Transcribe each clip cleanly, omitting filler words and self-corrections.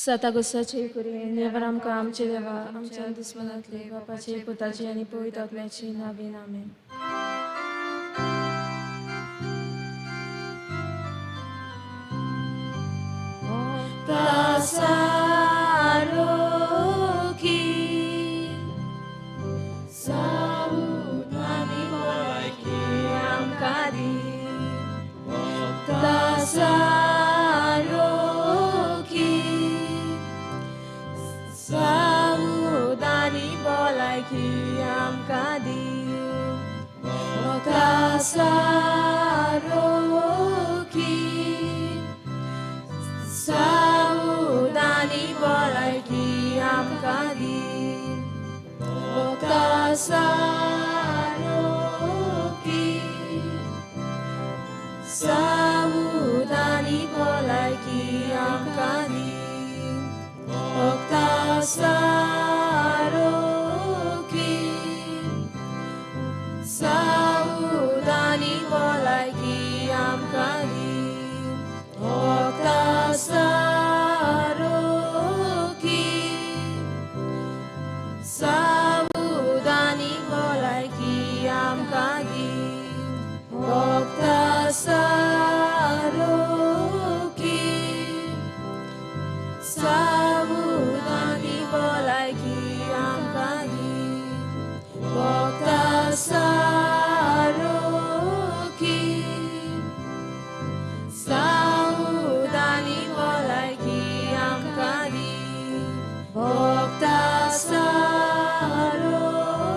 सतागुस्साचे कुरी देवर आमकां आमचे देवा आमच्या दुस्मनांतले बापाचे पुताचे आनी पवित्र आत्म्याचे नावे नामे Saudani bolaiki amkadi Saruki Saudani bolaiki amkadi Saruki Saudani bolaiki amkadi Saruki Saudani bolaiki amkadi Saruki Saudani bolaiki amkadi Saruki Saudani bolaiki amkadi Saruki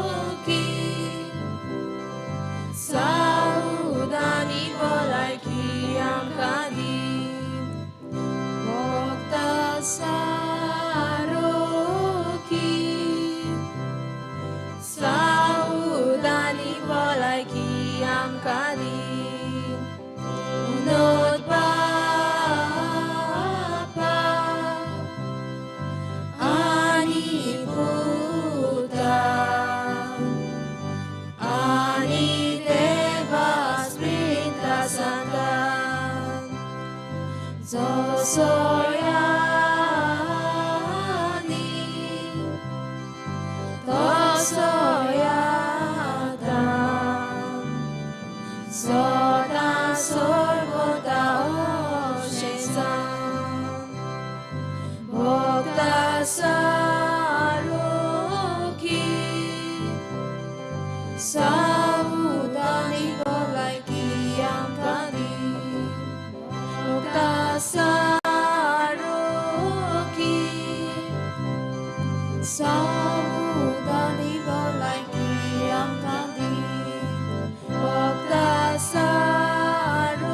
Saudani bolaiki amkadi Saruki Saudani bolaiki amkadi Unod Bapa Ani Putra Ani Deva Sprinta Santa Zosoyani Tosoyatan Soda Sorvota Oshesan Bogda Saruki Saudani bolaiki amkadi Bogda Saruki Saudani bolaiki amkadi Bogda Saruki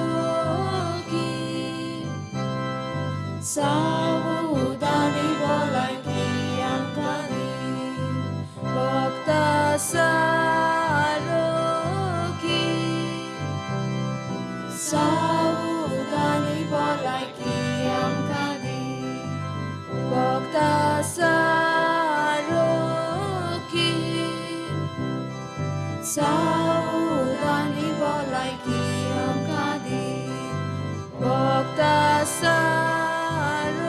Saudani bolaiki amkadi Bogda Saruki Saudani bolaiki amkadi Bogda Saruki Saudani bolaiki amkadi Bogda Saruki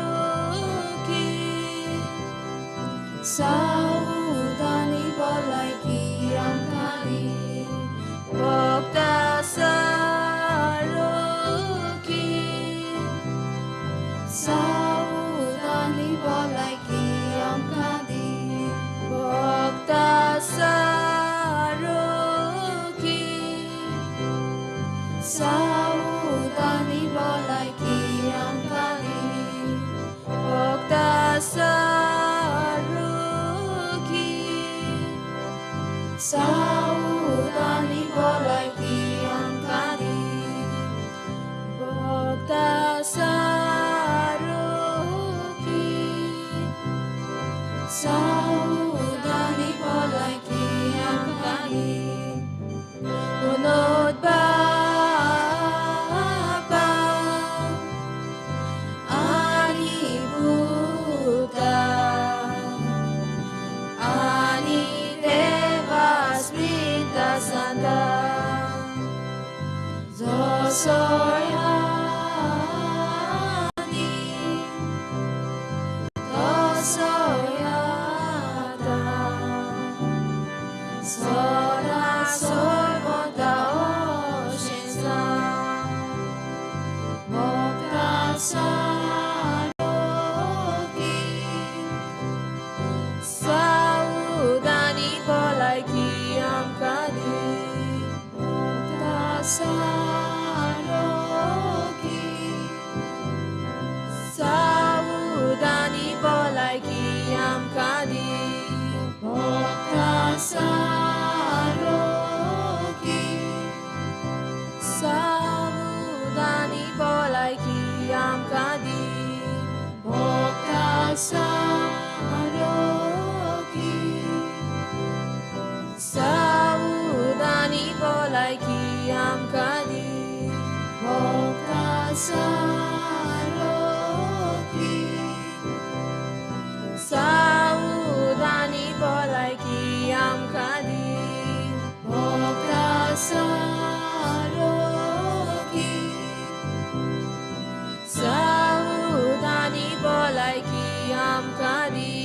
Saudani bolai kiam kali Bokta saruki Saudani bolai kiam kali Bokta saruki Saudani bolai kiam kali Unod Bapa Ani Buddha Ani Deva Smrita Santa Zosoyani Zosoyata Sora Sorvota Bokta saroki Saudani bolai kiam kali Bokta saroki Saudani bolai kiam kali Bokta saroki Saudani bolai kiam kadi Bokta saroki Saudani bolai kiam kadi Bokta saroki Saudani bolai kiam kadi Bokta saroki Saudani bolai kiam kadi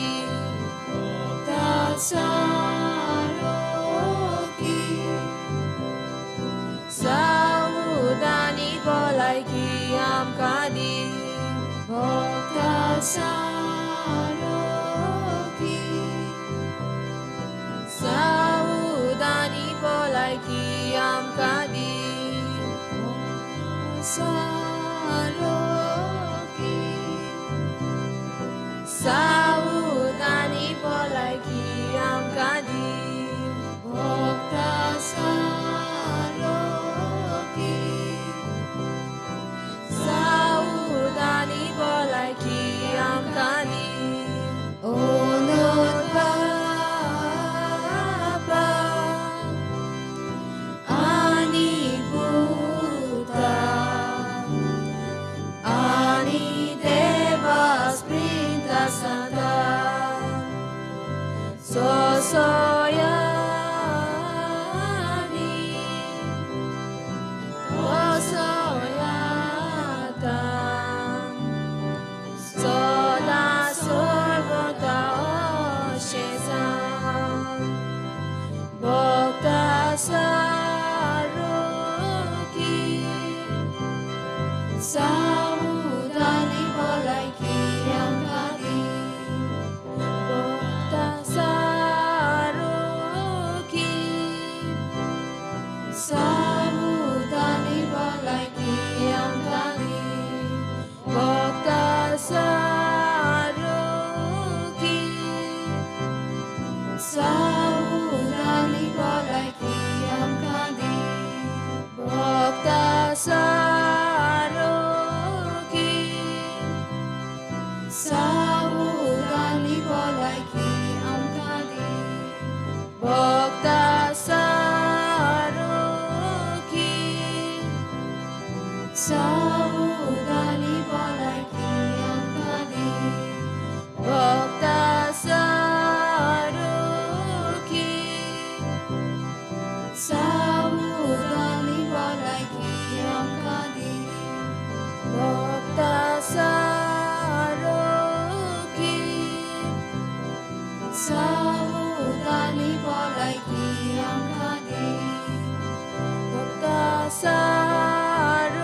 Bokta saroki Saudani bolai kiam kadi Bokta saroki Saudani bolai kiam kadi saroki Saudani bolai kiam kadi Bokta saroki Saudani bolai kiam kadi Unod Bapa Ani Buddha Ani Deva Smrita Santa Zosoyani Zosoyata Soda Sorvota Bokta saruki Saudani bolai kiam kadi Bokta saruki Saudani bolai kiam kadi Bokta saruki Saudani bolai kiam kadi Bokta saruki Saudani bolai kiam kadi Bokta saruki Saudani bolai kiam kadi Bokta saruki Saudani bolai kiam kadi Bokta saruki Saudani bolai kiam kadi Bokta saruki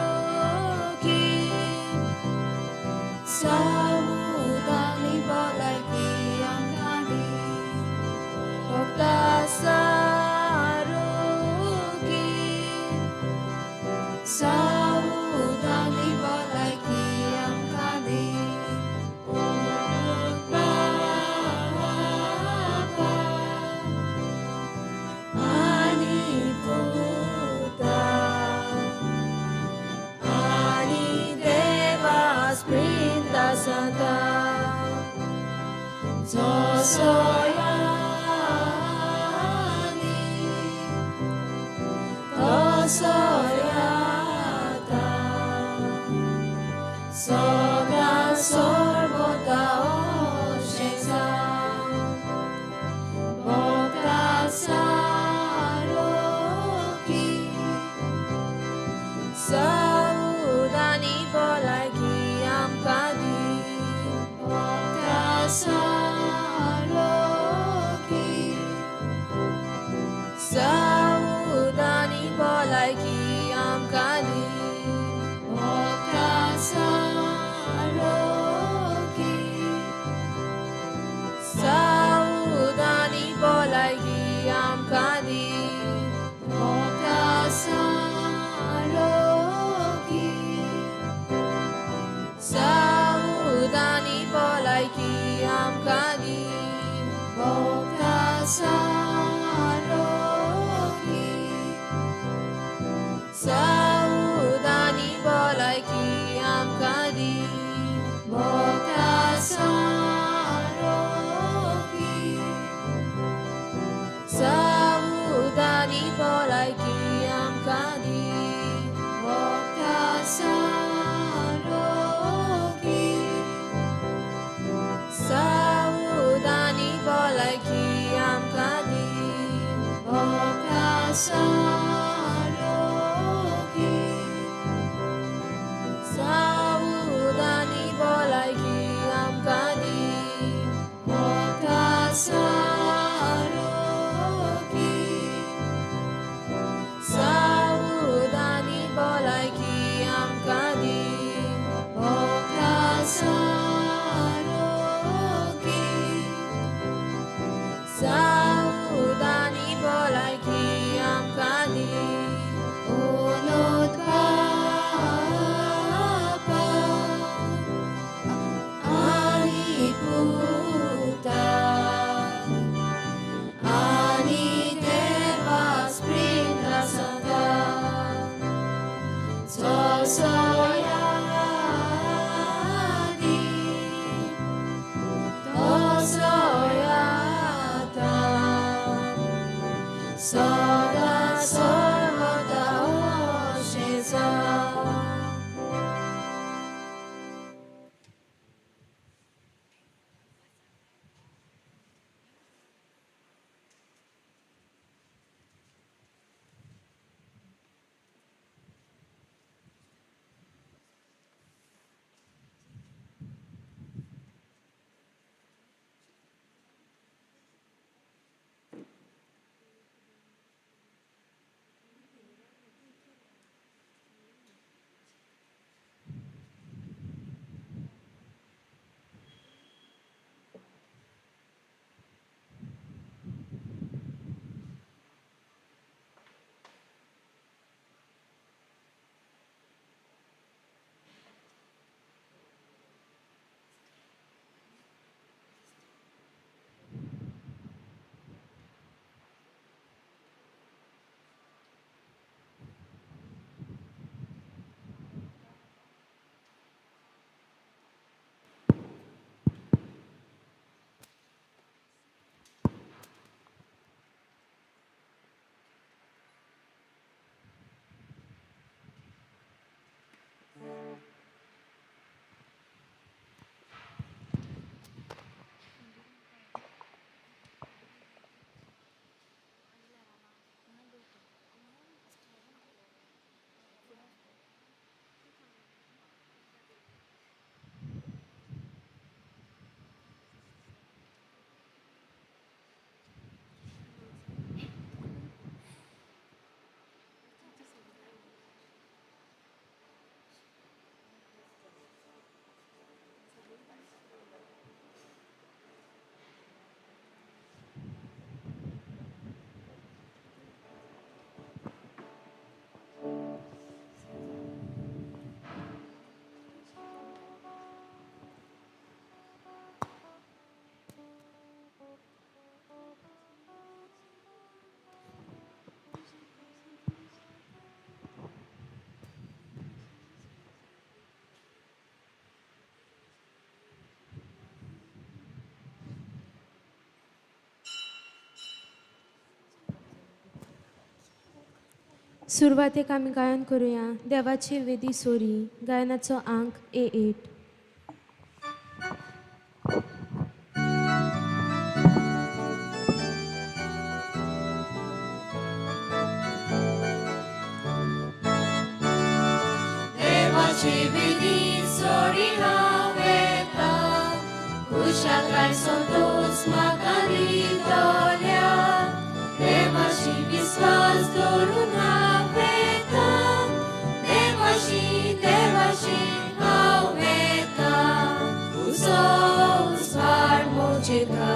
सुरवातेक आमी गायन करुया देवाची वेदी sorry गायनाचो अंक A8. देवाची वेदी sorry हांव येता कुशाकाय संतोष म्हाका दितोल्या देवाची विश्वास दवरून हांव येता देवाची हांव येता तुजो उस्वार मोजेता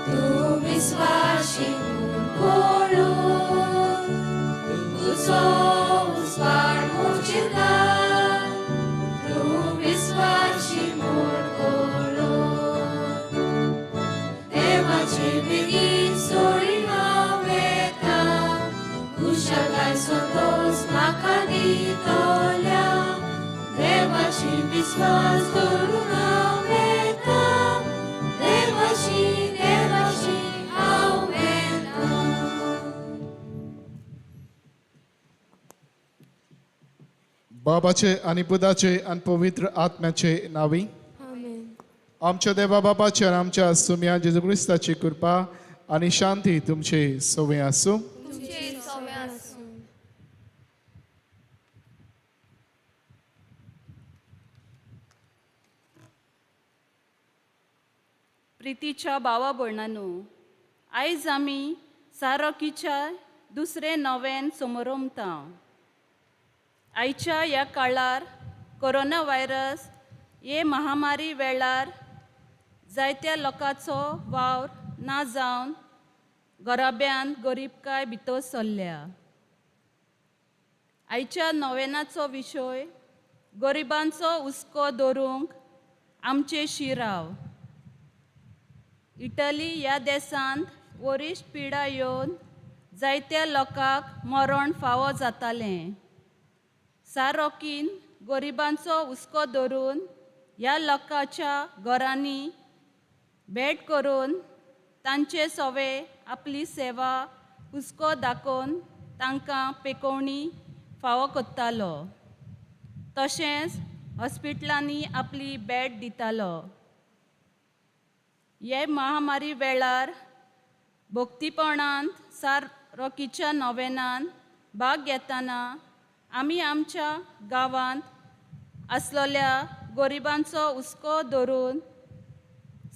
तूं विश्वासी म्हूण कळून तुजो उस्वार मोजेता तूं विश्वासी म्हूण कळून देवाची वेदी सोरी हांव येता कुशाकाय संतोष म्हाका दितोल्या देवाची विश्वास दवरून हांव येता देवाची हांव येता. बाबाचे आणि पुताचे आणि पवित्र आत्म्याचे नावी आमेन. आमच्या देवा बाबाचे आणि आमच्या सुम्या जेजू ख्रिस्ताची कृपा आणि शांती तुमचे सवय आसूं. तुमचे सवय आसूं. प्रितीच्या भावा भयणांनो, आयज आमी सारकीच्या दुसरे नवेन समारंभता. आयच्या ह्या काळार कोरोना व्हायरस हे महामारी वेळार जायत्या लोकांचो वावर ना जावन गराब्यान गरीबकाय भितर सरल्या. आयच्या नोवेनाचो विशय गरिबांचो हुस्को दवरूंक आमचे शिराव. इटली ह्या देशांत वरिश्ट पिडा येवन जायत्या लोकांक मरण फावो जातालें. सारोकीन गरिबांचो हुस्को धरून ह्या लोकांच्या घरांनी भेट करून तांचे सवे आपली सेवा हुस्को दाखोवन तांकां पेकोवणी फावो कोत्तालो. तशेंच हॉस्पिटलांनी आपली भेट दितालो. हे महामारी वेळार भक्तीपणांत सारकीच्या नोवेनान भाग घेतना आमी आमच्या गांवांत आसलेल्या गरिबांचो हुस्को धरून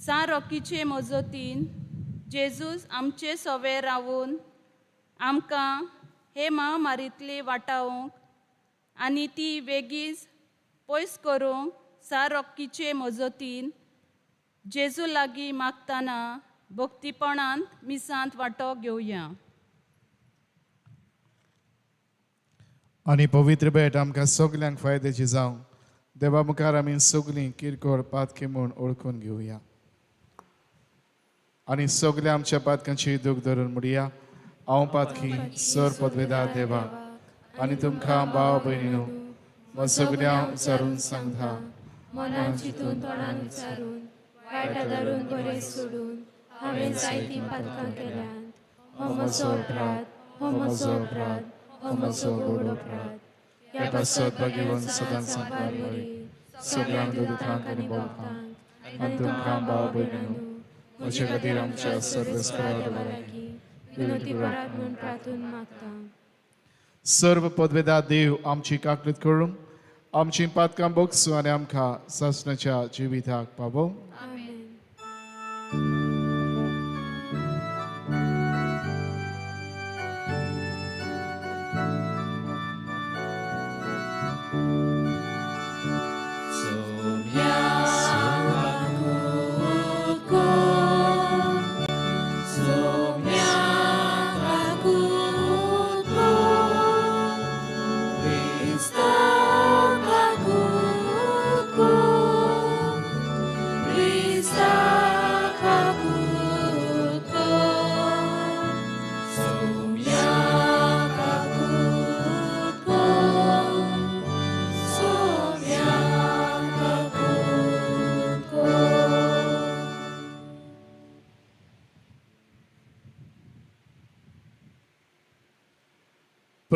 सारकीचे मजतीन जेजूस आमचे सवे रावून आमकां हे महामारींतली वाटावूंक आनी ती बेगीच पयस करूंक सारकीचे मजतीन जेजू लागीं मागतना भक्तीपणांत मिसांत वांटो घेवया. आणि पवित्र भेट आमकां सगल्यांक फायद्याची जावं. देवा मुखार आमी सगलीं किरकोळ पातकी म्हूण ओळखून घेवया आनी सगल्या आमच्या पातकांची दूख धरून म्हणया. हांव पातकी सर पदवेदार देवा आनी तुमकां भाव भयणीनो म्हज्या सगळ्यांक विचारून सांगता. मनान चिंतून तोंडान विचारून वायटा धरून बरें सोडून हांवें जायतीं पातकां केल्यात. हो म्हजो अपराध, हो म्हजो अपराध, हो म्हजो व्हड अपराध. ह्या सद्भाग्यवन सदांच सांबाळ बरी सगळ्यांक दुदांक आनी बोलतांक आनी तुमकां भाव भयणीनो म्हजे खातीर आमच्या सर्वेस्परा लागीं विनंती करात म्हणून प्रार्थून मागता. सर्व पदवेदार देव आमची काकलीत करून आमची पातकां बोगसूं आनी आमकां ससण्याच्या जिविताक पावो. आमेन.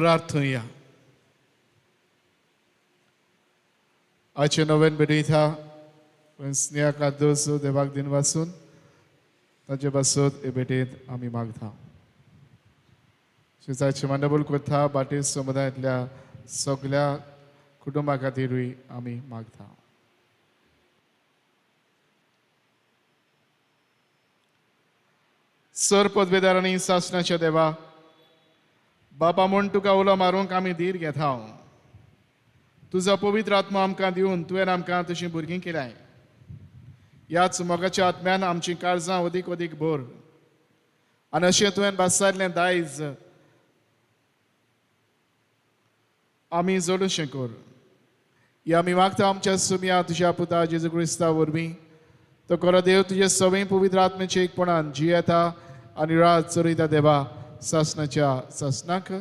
प्रार्थूया. आजचे नवेन बेडयता पण स्नेहा दोसो देवाक दिन वाचून ताचे पासून हे भेटेत आमी मागता. शिवसाचे मांडबूल करता बाटेस समुदायांतल्या सगळ्या कुटुंबा खातीरूय आमी मागता. सर पदवेदार आनी सासणाच्या देवा, बापा म्हूण तुका उलो मारूंक आमी धीर घेता. तुजो पवित्र आत्मा आमकां दिवन तुवें आमकां तशीं भुरगीं केल्याय. ह्याच मोगाच्या आत्म्यान आमचीं काळजां अदीक अदीक भर आनी अशें तुवें बासारलें दायज आमी जोडूशें कर. हे आमी मागता आमच्या सुमया तुज्या पुता जेजू क्रिस्ता वरवीं. तो खरो देव तुजे सवय पवित्र आत्म्याचे एकपणान जियेता आनी राज चरयता देवा सासणाच्या सासणाक.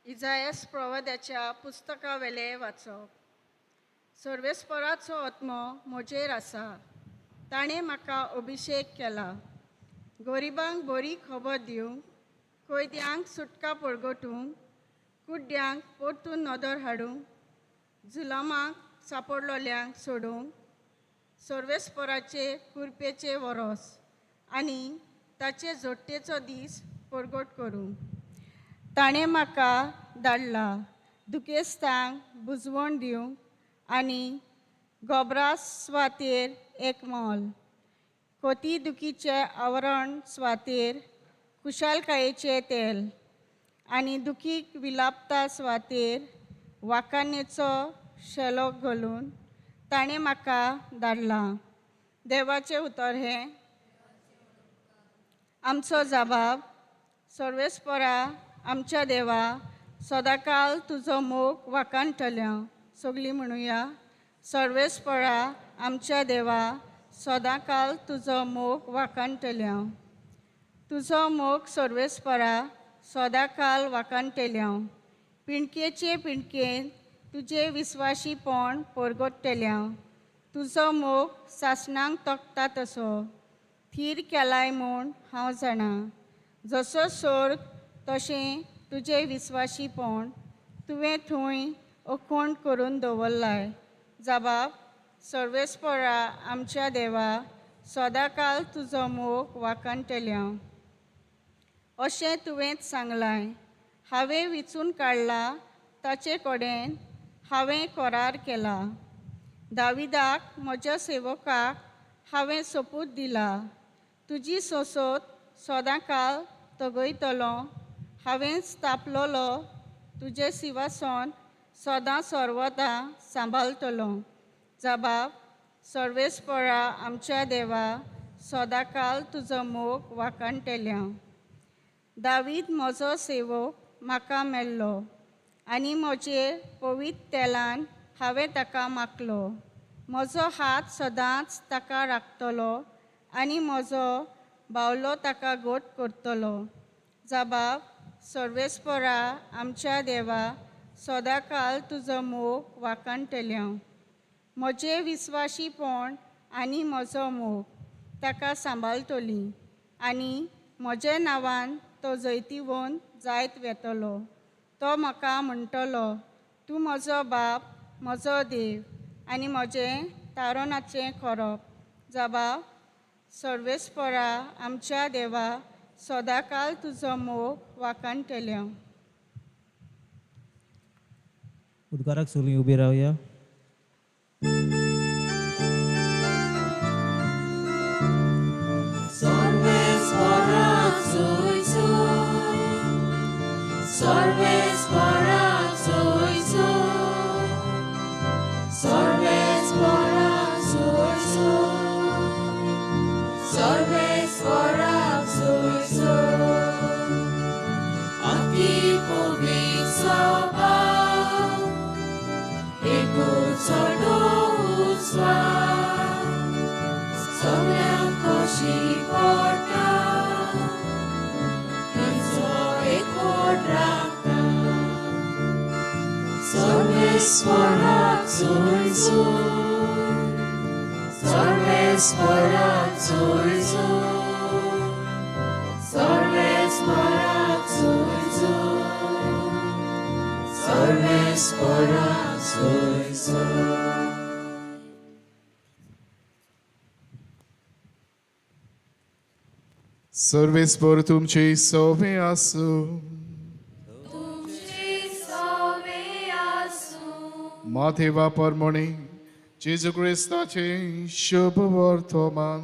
इजायास प्रवाद्याच्या पुस्तकावेले वाचप. सर्वेस्पराचो आत्मो म्हजेर आसा. ताणें म्हाका अभिशेक केला. गरिबांक बरी खबर दिवंक, कैद्यांक सुटका परगटूंक, कुड्ड्यांक परतून नदर हाडूंक, जुलमांक सापडलोल्यांक सोडूंक, सर्वेस्पराचे कुरपेचे वरोस आनी ताचे जोडटेचो दीस परगट करूंक. ताणें म्हाका धाडला दुखेस्तांक बुजवण दिवंक आनी गोबरा सुवातेर एक मोल, कोती दुखीचे आवरण सुवातेर कुशालकायेचें तेल आनी दुखीक विलापता सुवातेर वाखाणेचो शेलो घालून ताणें म्हाका धाडला. देवाचें उतर हें. आमचो जबाब. सर्वेस्परा आमच्या देवा, सदांकाळ तुजो मोग वाखाणटल्या. सगळीं म्हणुया. सर्वेस्परा आमच्या देवा, सदांकाळ तुजो मोग वाखाणटल्या. तुजो मोग सर्वेस्परा सदांकाळ वाखाणटल्या. पिणकेचे पिणकेन तुजे विस्वाशीपण परगटतल्या. तुजो मोग सासणांक तोखता तसो थीर केलाय म्हूण हांव जाणा. जसो स्वर्ग तशें तुजें विस्वाशीपण तुवें थंय अखंड करून दवरलाय. जबाब. सर्वेस्परा आमच्या देवा, सदांकाळ तुजो मोग वाखाणटल्या. अशें तुवेंच सांगलाय. हांवें विचून काडला ताचे कडेन हांवें करार केला. दाविदाक म्हज्या सेवकाक हांवें सोपूत दिला. तुजी सोसोत सदांकाळ तगयतलो. हांवें स्थापलोलो तुजें सिंहासन सदां सर्वदा सांबाळटलो. जबाब. सर्वेस्परा आमच्या देवा, सदांकाळ तुजो मोग वाखाणटल्या. दावीद म्हजो सेवक म्हाका मेळ्ळो आनी म्हजेर पवित्र तेलान हांवें ताका मागलो. म्हजो हात सदांच ताका राखतलो आनी म्हजो बावलो ताका घोट करतलो. जबाब. सर्वेस्परा आमच्या देवा, सदांकाळ तुजो मोग वाखाणटल्या. म्हजें विस्वाशीपण आनी म्हजो मोग ताका सांबाळटली आनी म्हज्या नांवान तो जैतिवंत जायत वेतलो. तो म्हाका म्हणटलो, तूं म्हजो बाप, म्हजो देव आनी म्हजें तारुणाचें खरोप. जबाब. सर्वेस्परा आमच्या देवा सदाकाळ तुजो मोग वाकाणटलें. उद्गाराक सगळीं उबी रावया. सर्वेस्पर तुमची सवे आसूं. माथेवा परमणे जेजू क्रिस्ताचे शुभ वर्तमान.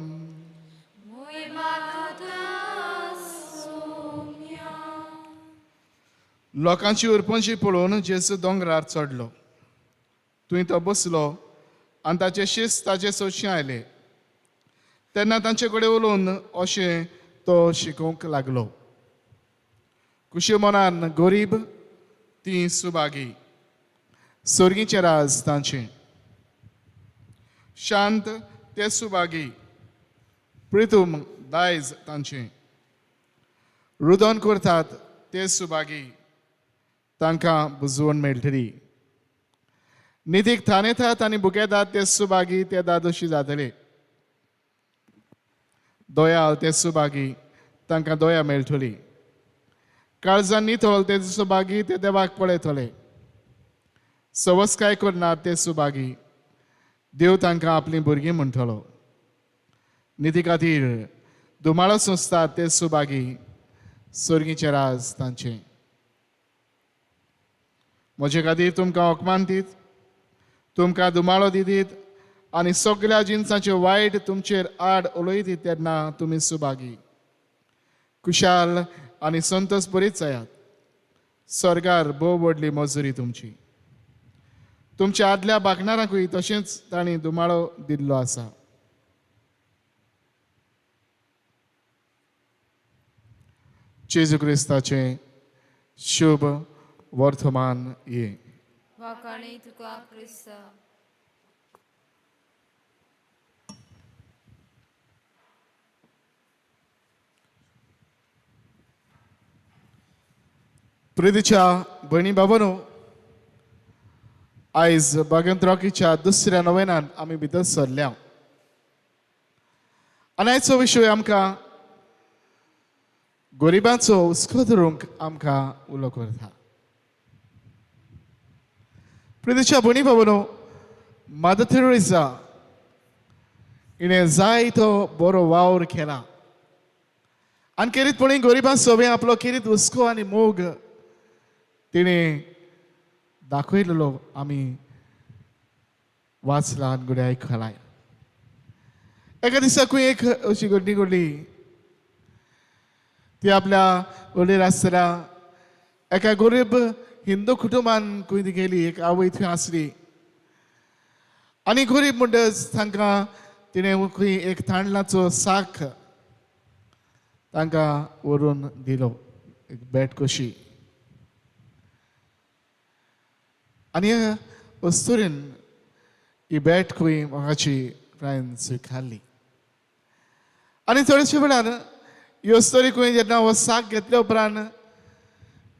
लोकांची उरपणशी पळोवन जेजू दोंगरार चडलो. थंय तो बसलो आनी ताचे शिस्त ताचे सोदचें आयले. तेन्ना तांचे कडेन उलोवन अशें तो शिकोवंक लागलो. कुशी मनान गरीब ती सुभागी, स्वर्गीचें राज तांचें. शांत ते सुभागी, प्रितूम दायज तांचें. रुदन करतात ते सुभागी, तांकां बुजवण मेळटली. निधीक थान येतात आनी बुकेतात ते सुभागी, ते दादोशी जातले. दोयाल ते सुभागी, तांकां दोया मेळटली. काळजान नितळ ते सुभागी, ते देवाक पळयतले. सवस्काय करनात ते सुभागी, देव तांकां आपली भुरगीं म्हणटलो. निधी खातीर दुमाळो सोंसतात ते सुभागी, स्वर्गीचें राज तांचें. म्हजे खातीर तुमकां होकमान दीत, तुमकां दुमाळो दितीत आनी सगळ्या जिन्सांचे वायट तुमचेर आड उलयतीत तेन्ना तुमी सुभागी. खुशाल आनी संतोश बरीच जायात. स्वर्गार भोव व्हडली मजुरी तुमची. तुमच्या आदल्या बागनारांकूय तशेंच तांणी दुमाळो दिल्लो आसा. जेजू क्रिस्ताचें शुभ वर्तमान ये. वाकाणी तुका क्रिस्त. प्रितीच्या भयणी बाबांनो, आयज बागंत्रॉकीच्या दुसऱ्या नोवेनान आमी भितर सरल्या. आनी आयचो विशय आमकां गरिबांचो हुस्को धरूंक आमकां उलो करता. प्रितीच्या भयणी बाबांनो, मदर तेरेसा हिणें जायतो बरो वावर केला. आनी खेरीतपणी गरिबां सोबे आपलो खेरीत हुस्को आनी मोग तिणें दाखयलेलो आमी वाचला आनी घडये आयकलाय. एका दिसाकूय एक अशी घडणी घडली. ती आपल्या वडील आसतना एका गरीब हिंदू कुटुंबान खंय गेली. एक आवय थंय आसली आनी गरीब म्हणटच तांकां तिणें खंय एक तांदळाचो साक तांकां व्हरून दिलो, एक बॅट कशी. आनी वस्तुरीन ही बॅट खंय म्हाकाची प्रायन स्विकारली. आनी थोडेशे वेळान ही वस्तुरी खंय जेन्ना हो साक घेतल्या उपरांत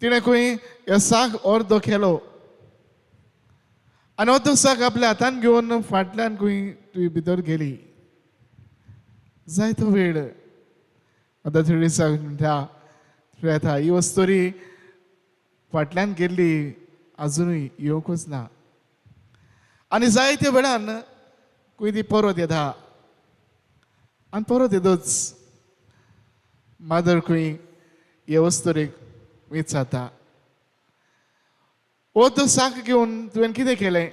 तिणें खंय हे साक अर्दो केलो आनी हो साक आपल्या हातान घेवन फाटल्यान खंय तुवें भितर गेली. जायतो वेळ आतां थोडी दिसाक म्हणटा ही वस्तुरी फाटल्यान गेल्ली अजुनूय येवंकूच ना. आनी जायत्या वेळान खंय ती परत येता. आनी परत येदोच मादर खंय हे वस्तुरेक विचारता ओद साक घेवन तुवें कितें केलें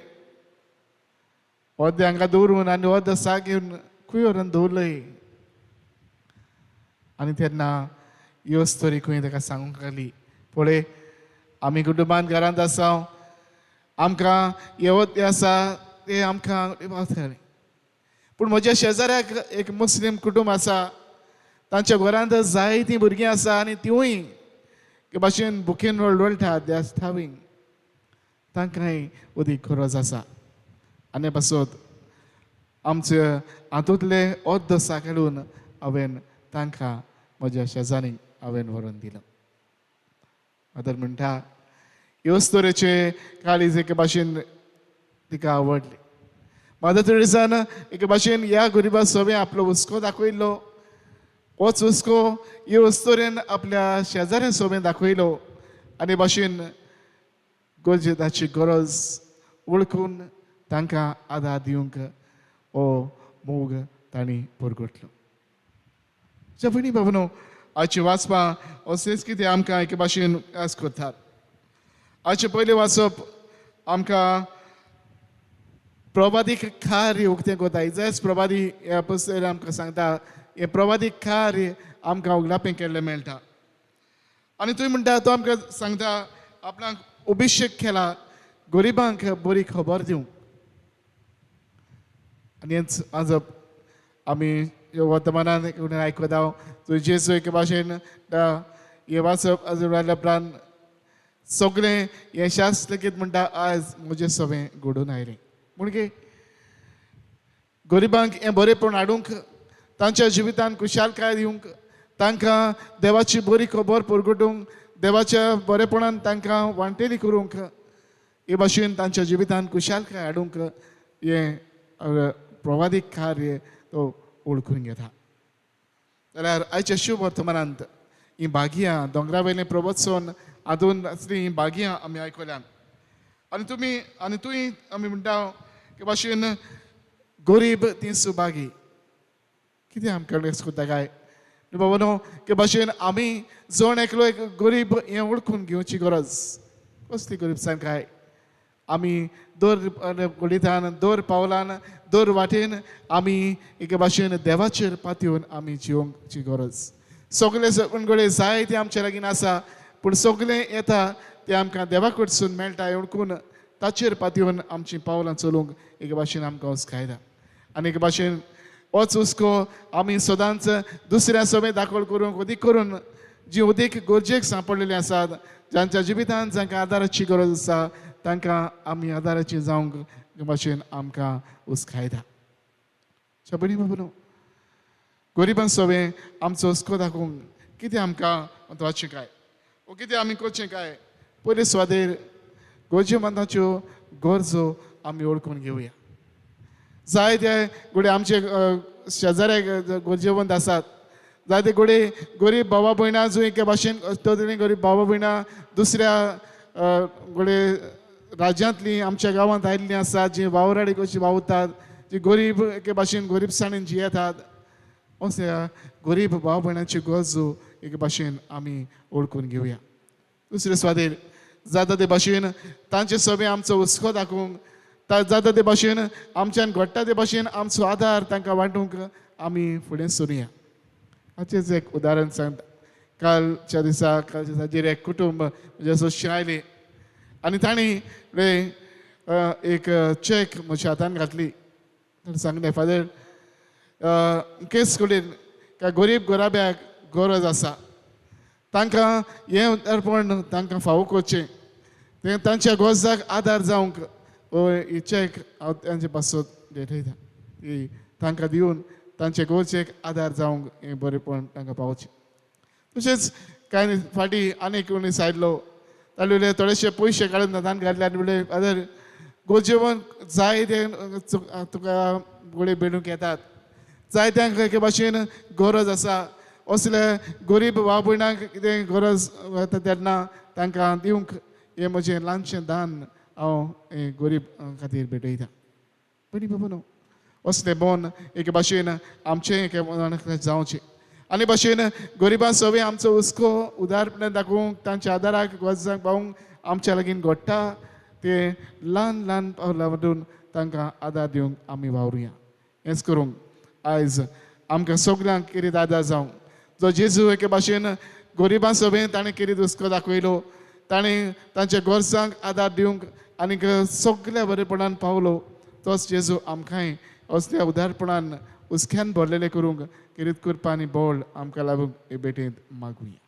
ओद्दे हांगा दवरून आनी ओद्द साक घेवन खंय व्हरून दवरलय आनी तेन्ना ह्यो स्टोरी खंय ताका सांगूंक लागली पळय आमी कुटुंबान घरांत आसा आमकां हे ओद्दे आसा ते आमकां पावतले पूण म्हज्या शेजाऱ्याक एक मुस्लीम कुटुंब आसा तांच्या घरांत जायतीं भुरगीं आसा आनी तिवूय के भाशेन बुकेन रडटात दे आर स्टार्विंग तांकांय उदीक गरज आसा आनी पासून आमचे हातूंतले ओद्द साक हाडून हांवें तांकां म्हज्या शेजारीक हांवें व्हरून दिलो मादर म्हणटा ह्योच तरेचे काळीज एके भाशेन तिका आवडली मदर तेरेसान एके भाशेन ह्या गरिबा सभे आपलो हुस्को दाखयलो होच हुस्को ह्यो तरेन आपल्या शेजाऱ्या सोबे दाखयलो आनी भाशेन गोरजेदाची गरज वळखून तांकां आदार दिवंक हो मोग तांणी परगटलो भयणी भावनो आयचे वाचपा अशेंच कितें आमकां एके भाशेन आस करतात आयचे पयलें वाचप आमकां प्रभादीक कार्य उक्तें कोता इजायस प्रभादी ह्या पुस्तकान आमकां सांगता हे प्रभादीक कार्य आमकां उगडापें केल्लें मेळटा आनी थंय म्हणटा तो आमकां सांगता आपणाक अभिशेक केला गरिबांक बरी खबर दिवंक आनी हेंच आजप आमी वर्तमानान आयकता थंय जेजू एके भाशेन हे वाचप आजून उपरांत सगळें हें शास्त्र कितें म्हणटा आयज म्हजें सगळें घडून आयलें म्हणजे गरिबांक हें बरेंपण हाडूंक तांच्या जिवितान खुशालकाय दिवंक तांकां देवाची बरी खबर परगटूंक देवाच्या बरेपणान तांकां वांटेली करूंक हे भाशेन तांच्या जिवितान खुशालकाय हाडूंक हें प्रवादीक कार्य तो ओळखून घेता जाल्यार आयच्या शुभ वर्तमानांत ही भागियां दोंगरा वयलें प्रवचन हातून आसली ही भागियां आमी आयकल्यान आनी तुय आमी म्हणटा के भाशेन गरीब ती सुभागी कितें आमकां करता काय बाबा न्हू के भाशेन आमी जण एकलो एक गरीब हें ओळखून घेवची गरज कसली गरीबसाण काय आमी दर घडीतान दर पावलान दर वाटेन आमी एके भाशेन देवाचेर पातयेवन आमी जिवंकची गरज सगळे घडये जायते आमचे लागीं आसा पूण सगळें येता तें आमकां देवा कडसून मेळटा हें ओळखून ताचेर पातयेवन आमचीं पावलां चलोवंक एके भाशेन आमकां हुस्कायता आनी एके भाशेन होच हुस्को आमी सदांच दुसऱ्या सभे दाखोळ करूंक उदीक करून जीं उदीक गरजेक सांपडलेलीं आसात जांच्या जिवितांत जांकां आदाराची गरज आसा तांकां आमी आदाराची जावंक हे भाशेन आमकां हुस्कायता भयणी बाबा गरिबां सभे आमचो हुस्को दाखोवंक कितें आमकां म्हत्वाचें काय वो कितें आमी करचें काय पयले सुवातेर गोरजेमंताच्यो गरजो आमी ओळखून घेवया जायते घडये आमचे शेजाऱ्याक गरजेवंत आसात जायते घडये गरीब भावा भयणां जो एके भाशेन तरेन गरीब भावा भयणां दुसऱ्या घडये राज्यांतलीं आमच्या गांवांत आयिल्लीं आसात जीं वावराडी कशीं वावुरतात जीं गरीब एके भाशेन गरीबसाणीन जियेतात अशा गरीब भाव भयणांच्यो गरजो एके भाशेन आमी ओळखून घेवया दुसरे सुवातेर जाता ते भाशेन तांचे सभे आमचो हुस्को दाखोवंक जाता ते भाशेन आमच्यान घडटा ते भाशेन आमचो आदार तांकां वांटूंक आमी फुडें सरुया हाचेंच एक उदाहरण सांगता कालच्या दिसाचेर एक कुटुंब म्हणजे सोशी आयले आनी तांणी एक चॅक म्हज्या हातान घातली सांगलें फादर केस कडेन काय गरीब गराब्याक गरज आसा तांकां हें अर्पण तांकां फावो करचें तें तांच्या गरजाक आदार जावंक ही चॅक हांव तांचे पासत देठयता ती तांकां दिवन तांचे गरजेक आदार जावंक हें बरेंपण तांकां पावचें तशेंच कांय फाटीं आनीक मनीस आयिल्लो ताणें थोडेशे पयशे काडून हातान घातले आनी म्हणलें फादर गरजेवंत जायते तुका घोडे भेटूंक येतात जायत्यांक एके भाशेन गरज आसा असले गरीब भाव भयणांक कितें गरज येता तेन्ना तांकां दिवंक हें म्हजें ल्हानशें दान हांव हें गरीब खातीर भेटयता भयणी बाबा न्हू असले बोन एके भाशेन आमचें एके जावचें आनी भाशेन गरिबां सगळे आमचो हुस्को उदारपणान दाखोवंक तांच्या आदाराक वचूंक पावूंक आमच्या लागीं घडटा ते ल्हान ल्हान पावलां मदून तांकां आदार दिवंक आमी वावरुया हेंच करूंक आयज आमकां सगळ्यांक कितें आदार जावं जो जेजू एके भाशेन गरिबां सभेन ताणें कितें हुस्को दाखयलो ताणें तांच्या गोरजांक आदार दिवंक आनीक सगळ्या बरेपणान पावलो तोच जेजू आमकांय असल्या उदारपणान हुस्क्यान भरलेले करूंक कितें करपा आनी बोळ आमकां लागूंक हे भेटेंत मागुया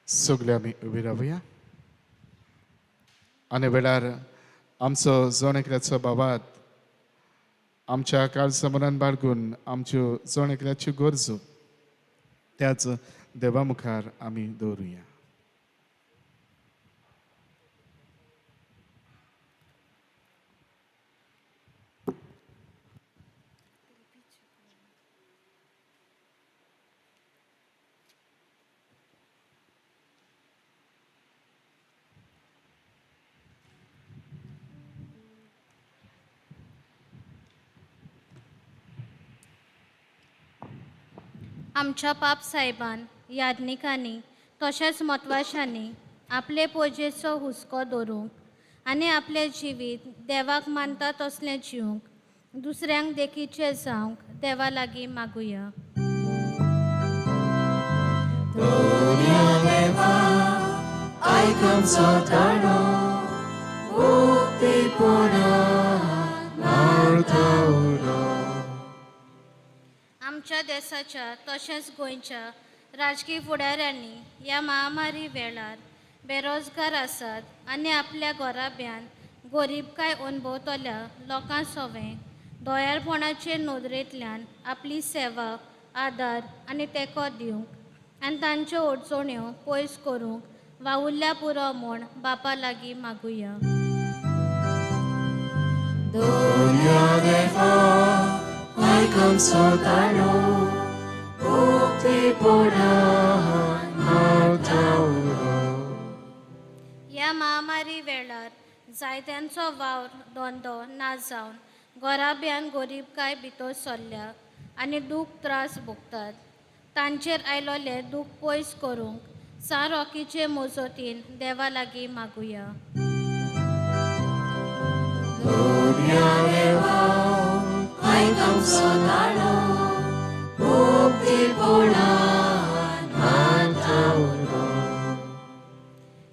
सगळे आमी उबी रावया आनी वेळार आमचो जण एकल्याचो बाबात आमच्या काळ समरान बाळगून आमच्यो जण एकल्याच्यो गरजो त्याच देवा मुखार आमी दवरुया आमच्या पाप साहेबान याज्ञिकांनी तशेंच म्हत्वाशांनी आपले पोजेचो हुस्को दवरूंक आनी आपले जिवीत देवाक मानता तसलें जिवंक दुसऱ्यांक देखीचे जावंक देवा लागीं मागुया आमच्या देशाच्या तशेंच गोंयच्या राजकीय फुडाऱ्यांनी ह्या महामारी वेळार बेरोजगार आसात आनी आपल्या घोराब्यान गरीबकाय अनुभवतल्या लोकां सवें दोयाळपणाचे नोदरेंतल्यान आपली सेवा आदार आनी तेंको दिवंक आनी तांच्यो अडचण्यो पयस करूंक वावुरल्या पुरो म्हूण बापा लागीं मागुया ह्या महामारी वेळार जायत्यांचो वावर धंदो ना जावन घोराब्यान गरीबकाय भितर सरल्या आनी दूख त्रास भोगतात तांचेर आयलोले दूख पयस करूंक रॉकीचे मोजतीन देवा लागीं मागुया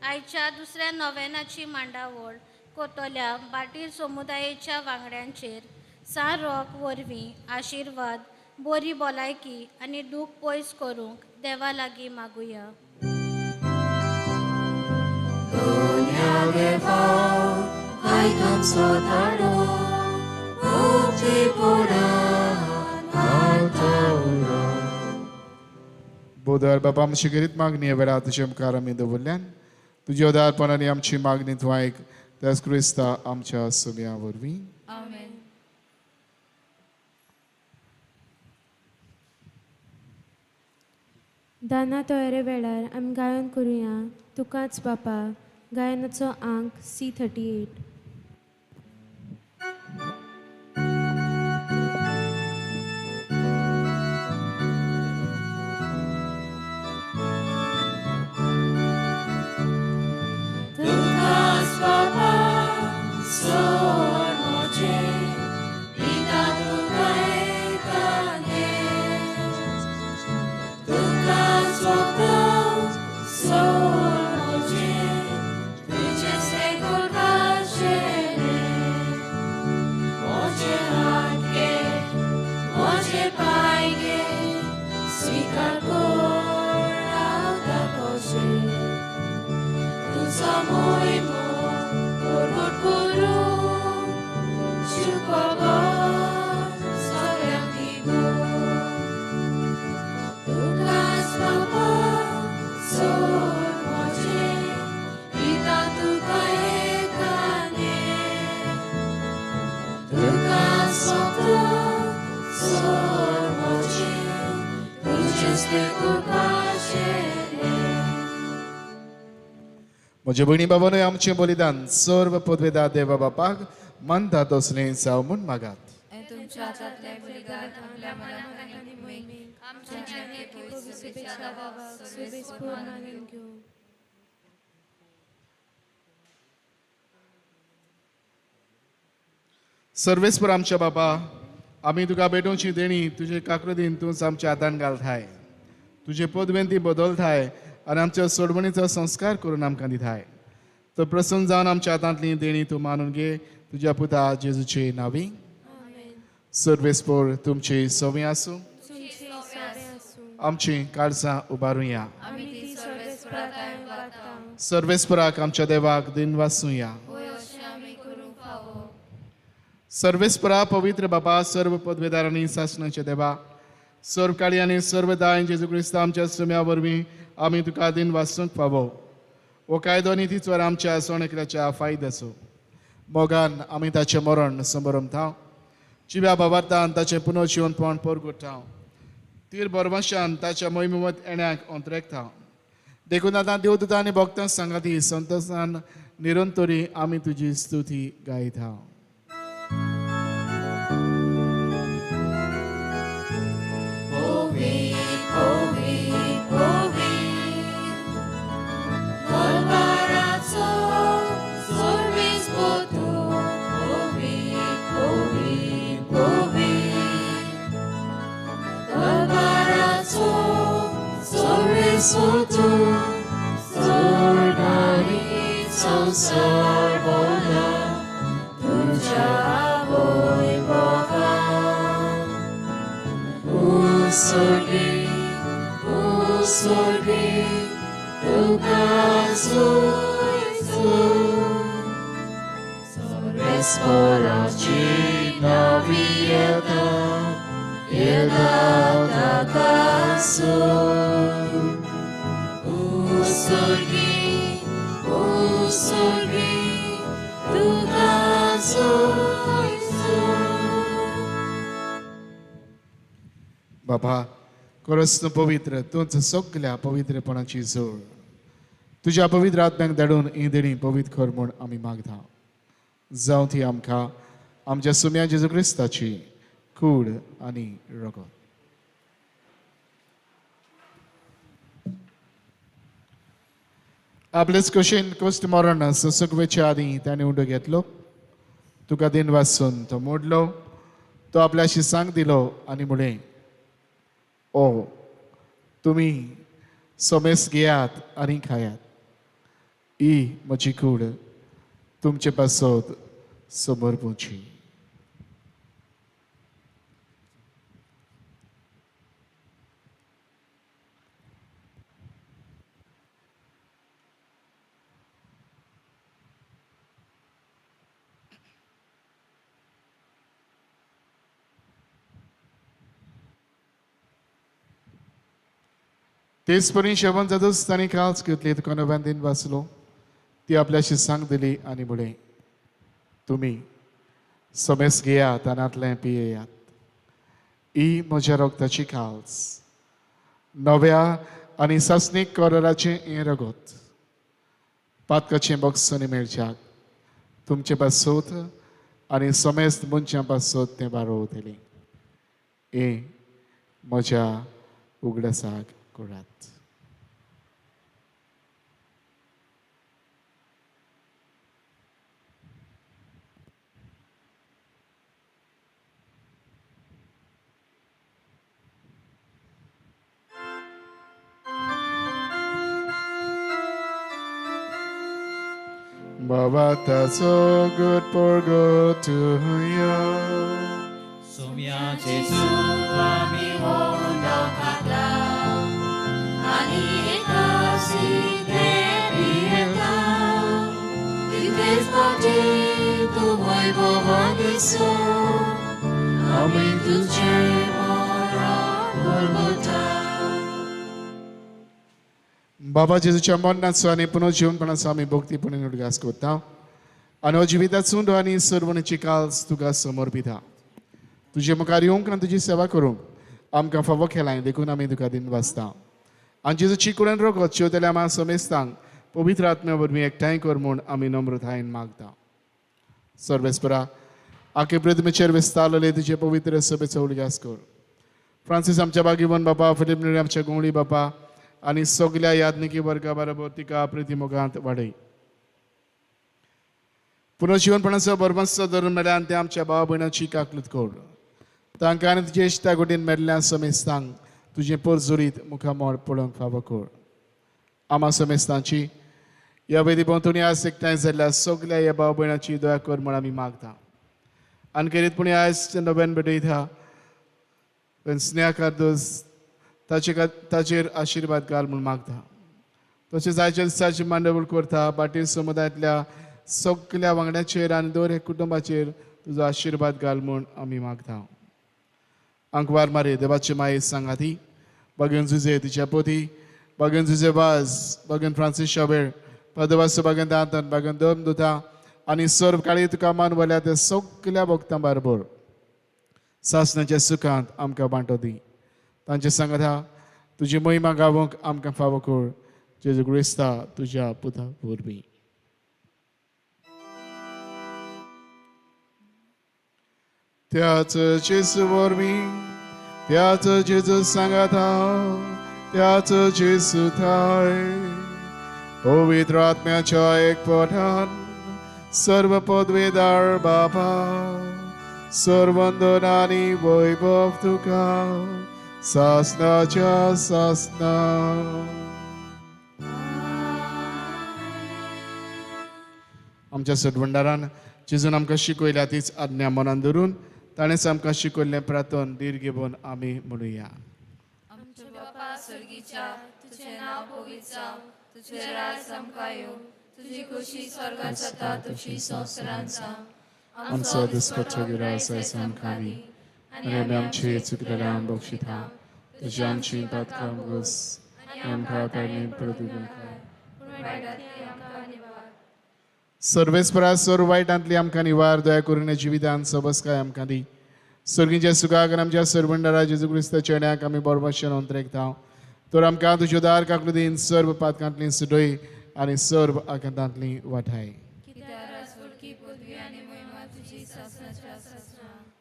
आयच्या दुसऱ्या नोवेनाची मांडावळ कोतोल्या बाटीर समुदायाच्या वांगड्यांचेर रॉक वरवीं आशिर्वाद बरी भलायकी आनी दूख पयस करूंक देवा लागीं मागुया बोदार बाबा आमची गरीत मागणी वेळा तुझे मुखार आमी दवरल्यान तुज्या उदारपणांनी आमची मागणी तूं आयक त्याच क्रिस्ता आमच्या सगळ्यां वरवीं आमेन दाना तोयरे वेळार आमी गायन करुया तुकाच बापा गायनाचो अंक C38 Tuka's म्हजे भयणी बाबानूय आमचें बलिदान सर्व पदवेदार देवा बापाक मानता तसलें जावं म्हूण मागात. हे तुमच्या हातांतले बलिदान आपल्या मनात आनी कुडीक आमच्या जिणेचे पवित्र शुभेच्छा बाबाक सर्वेस्पर मानून घेवं. सर्वेस्पर आमच्या बापा, आमी तुका भेटोवची देणी तुजे काकृतीन तूंच आमच्या हातान घालताय. तुजे पदवेन ती बदलताय आनी आमच्या सोडवणीचो संस्कार करून आमकां दिताय. तो प्रसन्न जावन आमच्या हातांतली देणी तूं मानून घे तुज्या पुता जेजूचे नांवी. सर्वेस्पर तुमची सवय आसूं, आमची काळजां उबारुया. आमी ती सर्वेस्पराताय वागता. सर्वेस्पराक आमच्या देवाक दिन वाचूया. होय अशें आमी करूंक फावो. सर्वेस्परा पवित्र बापा, सर्व पदवेदारांनी सासणाचे देवा, सर्व काळी आनी सर्व दाय जेजू क्रिस्त आमच्या सुम्या वरवीं आमी तुका दिन वाचूंक फावो. हो कायदो नितीचवर आमच्या सोणेकल्याच्या फायद्याचो मोगान आमी ताचें मरण समरमतांव. जिव्या भावार्थान ताचें पुनर्जीवनपण परगटांव. तीर बरवशान ताच्या मोहिमेवत येण्याक अंतरेकतांव. देखून आतां देवदूतां आनी भक्तां सांगाती संतोशान निरंतरी आमी तुजी स्तुती गायतांव. बाबा, खरोच पवित्र तूंच सगल्या पवित्रपणाची जोड तुज्या पवित्र आत्म्याक धाडून ही देणी पवित्र कर म्हूण आमी मागता. जावं ती आमकां आमच्या सुम्या जेजू क्रिस्ताची कूड आनी रगत. आपलेच कशेन कश्ट मरण ससकवेच्या आदी ताणें उंडो घेतलो. तुका दिन वाचून तो मोडलो. तो आपल्याशी सांग दिलो आनी म्हळें, ओ तुमी सोमेस घेयात आनी खायात. ही म्हजी कूड तुमचे पासत समोर पोवची. तेच परी शेवण जातूच तांणी काळच घेतली. तुका नव्यान दिन वाचलो. ती आपल्याशी सांग दिली आनी म्हळें, तुमी सोमेस घेयात आनातलें पियेयात. ही म्हज्या रोगताची काळज, नव्या आनी सासणीक कोराराचें हें रगत. पातकाचें बॉक्सांनी मेळच्याक तुमचे पासत आनी सोमेस्त मनशां पासत तें बारोवतलें. हें म्हज्या उगडासाक करात. Baba so good for good to you. 소미야 제수 아미 운동하다 아니 다시 대비했다 이때까지 또 월보하겠어 아멘 두째 뭐라 골고타. बाबा जेजूच्या मरणाचो आनी पुनर्जीवनपणाचो आमी भक्तीपणान उदगास करता आनी हो जिविताचो आनी सर्वणीची काळज तुका समर्पिता. तुजे मुखार येवंक आनी तुजी सेवा करूंक आमकां फावो केलाय देखून आमी तुका दिन वाचता आनी जेजूची कुडून रोगत शेवतल्या मा सोमेस्तांक पवित्र आत्म्या वरवीं एकठांय कर म्हूण आमी नम्रतायेन मागता सर्वेस्परा आखे पृथ्वीचेर विस्तारलेले तुजे पवित्र सभेचो उलगास कर फ्रांसीस आमच्या बागीवन बापा फिलिप नेरी आमच्या गुंवळी बापा आनी सगल्या यादनिकी वर्गा बरोबर तिका प्रितीमोगांत वाडय पुनर्जीवनपणाचो बरमस्सो धरून मेळ्यान ते आमच्या भाव भयणाची काकलूत कर तांकां आनी तुजे इश्टा गोडीन मेळिल्ल्या समेस्तांक तुजें परजुरीत मुखामोळ पळोवंक फावो कर आमा समेस्तांची ह्या वेदी भोंवतणी आज एकठांय जाल्ल्या सगल्या ह्या भाव भयणाची दया कर म्हूण आमी मागता आनी खेरीतपणी आयज नव्यान भेटयता पण स्नेहाकार दोस ताचेर आशिर्वाद घाल म्हूण मागता तशेंच आयच्या दिसाची मांडवळ करता बाटीर समुदायांतल्या सगल्या वांगड्याचेर आनी दर हे कुटुंबाचेर तुजो आशिर्वाद घाल म्हूण आमी मागता अंकवार मारे देवाचे माये सांगाती भगन जुजे तिच्या पोती भगन जुजे वाज भगन फ्रांसीस शाबेळ पदवास भगन दांतन भगन दोम दुता आनी सर्व काळी तुका मानवल्या त्या सगल्या भक्तां बरोबर सासणाच्या सुखांत आमकां बांटो दी तांचे सांगता तुजी महिमा गावूंक आमकां फावो कर जेजू क्रिस्ता तुज्या पुता वरवीं त्याच जेजू वरवीं त्याच जेजू सांगता त्याच जेजू थाय पवित्र आत्म्याच्या एकपठान सर्व पदवेदार बाबा सर्वंदनानी वैभव तुका सासनाच्या सासना आमच्या सडवंडारान जेजून आमकां शिकयल्या तीच आज्ञा मनान धरून ताणेंच आमकां शिकयल्लें प्रार्थन दीर्घ घेवन आमी म्हणुया आमचे बापा स्वर्गीच्या तुझे नाव पवित्र जावं तुझे राज आमकां येवं तुजी खुशी स्वर्गात जाता तुझी संवसारांत जावं आमचो दिसपट्टो गिराय आमकां दी आनी आमी आमचे चुकलेल्यांक बक्षिता तुजी आमची पातकां घोस आमकां ताणें प्रतिगूण सर्वेस्परा सर्व वायटांतली आमकां निवार दया करून जिवितांत सबस्काय आमकां दी सर्गीच्या सुखाक आनी आमच्या सर्वंडारा जेजू क्रिस्ताच्या चेड्याक आमी बरोबरशें अंतरेकता तर आमकां तुज्यो दार काकलो दिन सर्व पातकांतली सुडय आनी सर्व आकांतांतली वाठाय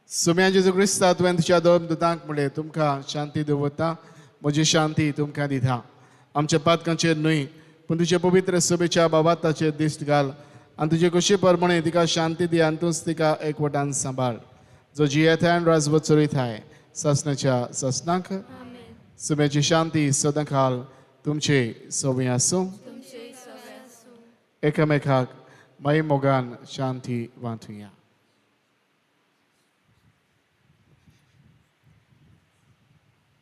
सुम्या जेजू क्रिस्ता तुवें तुज्या दोन दुतांक म्हणलें तुमकां शांती दवरता म्हजी शांती तुमकां दिता आमच्या पातकांचेर न्हय पूण तुजे पवित्र सभेच्या बाबाताचेर दिश्ट घाल आनी तुजे कशे परमणे तिका शांती दी आनी तूंच तिका एकवटान सांबाळ जो जियेताय आनी राजवत चलयताय सासणाच्या सासणाक सुम्याची शांती सदां काल तुमचे सोबी आसूं एकामेकाक माई मोगान शांती वांटुया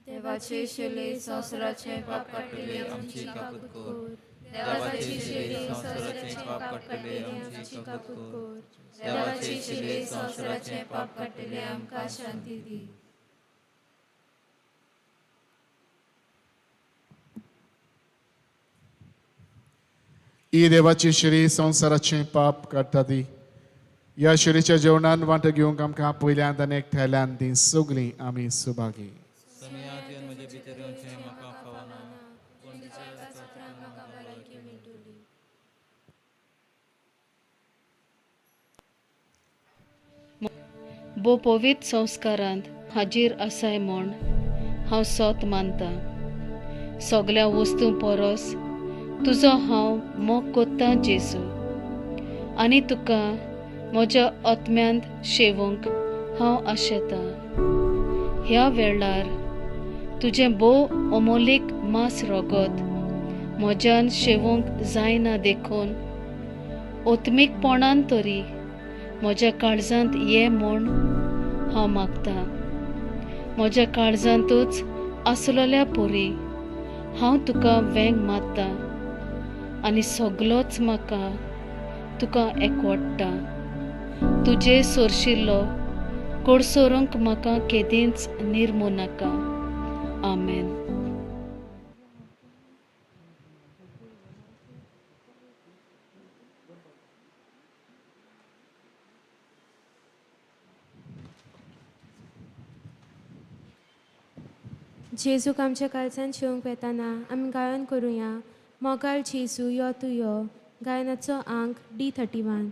देवाचे शेले संवसाराचे पाप काडले आमची काकूत कोर देवाचे शेले संवसाराचे पाप काडले आमची काकूत कोर देवाचे शेले संवसाराचे पाप काडले आमकां शांती दी ही देवाची शिरी संवसाराचे पाप काडटा ती ह्या शिरीच्या जेवणान वांटो घेवंक आमकां पयल्यांत आनी एकठांयल्यान ती सगळीं आमी सुभागी समयान म्हजे भितर येवचें म्हाका फावना पूण बो पवित्र संस्कारांत हाजीर आसाय म्हूण हांव सोत मानता सगल्या वस्तू परस तुजो हांव मोग कोत्ता जेजू आनी तुका म्हज्या आत्म्यांत शेवूंक हांव आशेता ह्या वेळार तुजें भोव अमोलीक मास रोगत म्हज्यान शेवूंक जायना देखून ओत्मीकपणान तरी म्हज्या काळजांत ये म्हूण हांव मागतां म्हज्या काळजांतूच आसलोल्या पोरी हांव तुका वेंग मारता आनी सगलोच म्हाका तुका एकवडटा तुजे सोरशिल्लो कोडसोरूंक म्हाका केदींच निर्मू नाका आमेन जेजूक आमच्या काळजान शिवंक येताना आमी गायन करुया मोगाल जेजू यो तू यो गायनाचो अंक D31.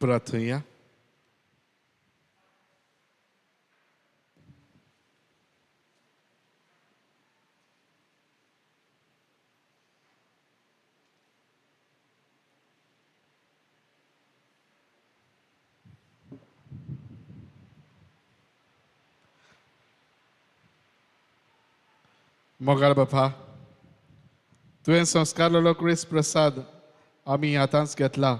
Pratıya. मोगाळ बापा तुवें संस्कारलेलो क्रिस्त प्रसाद आमी हातांत घेतला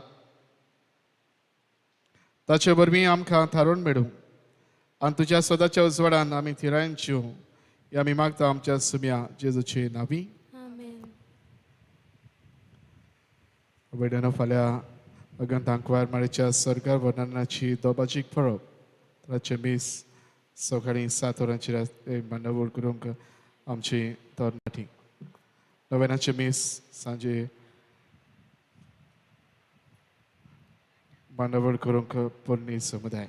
ताचे वरवीं आमकां थारोवन मेळूं आनी तुज्या सदाच्या उजवाडान आमी थिरायन जिवूं हें आमी मागता आमच्या सुम्या जेजूचे नांवी आमेन. वेडनो फाल्यां अगंत आंकवार माळेच्या सरकार वर्णनाची दोबाजीक पळोवप ताचे मीस सकाळीं 7 वरांचेर मांडावळ करूंक आमची तरणाटी नव्यानाचे मीस सांजे मांडावळ करूंक पोरणी समुदाय.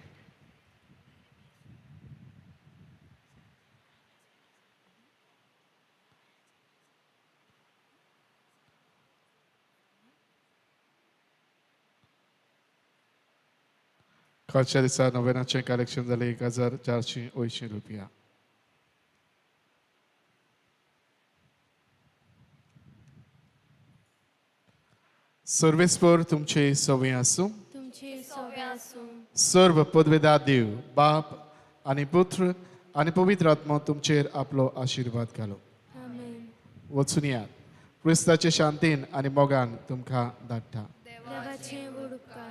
कालच्या दिसा नव्यानाचें कलेक्शन जालें 1480 रुपया. सर्वेस्पर तुमचे सवय आसूं. तुमची सव्या आसूं. सर्व पदवेदार देव बाप आनी पुत्र आनी पवित्र आत्मा तुमचेर आपलो आशीर्वाद घालो. आमेन. वचून यात. क्रिस्ताचे शांतीन आनी मोगान तुमकां धाडटा. देवाचे उपकार